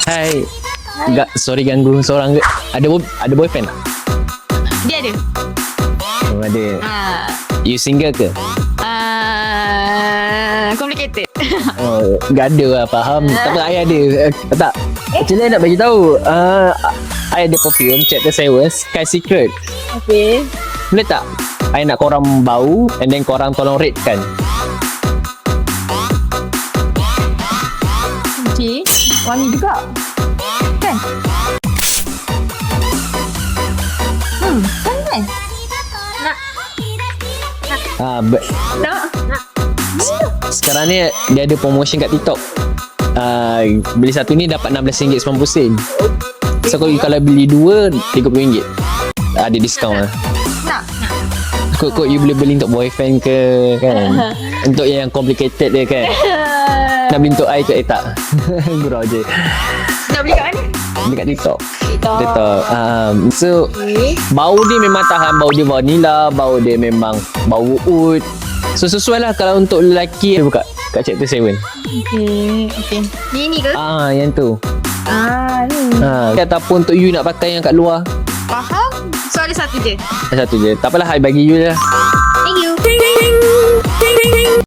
Hai. Sorry ganggu seorang ke? Ada boyfriend tak? Dia ada. Oh, ada. Ah. You single ke? Complicated. Oh, gak ada lah, faham. Tak apa, I ada. Tak. Actually, I nak bagi tahu. I ada perfume Chapter 7 Sky Secret. Okay. Boleh tak? I nak korang bau and then korang tolong rate kan. Okay. Wangi juga. Kan? Kan? Nak. Nak. Sekarang ni dia ada promotion kat TikTok. Beli satu ni dapat RM16.90. So kalau beli dua RM30. Ada diskaun lah. Nak. Kod you boleh beli untuk boyfriend ke kan. Untuk yang complicated dia kan. Nak beli untuk I ke tak? Gurau je. Nak beli kat mana? Beli kat TikTok. TikTok. So bau dia memang tahan. Bau dia vanilla. Bau dia memang bau oud. So sesuai lah kalau untuk lelaki buka kat Chapter 7. Okay. Ni ke? Yang tu. Ni. Ataupun untuk you nak pakai yang kat luar. Faham? So ada satu je. Satu je. Tak apalah, I bagi you je lah.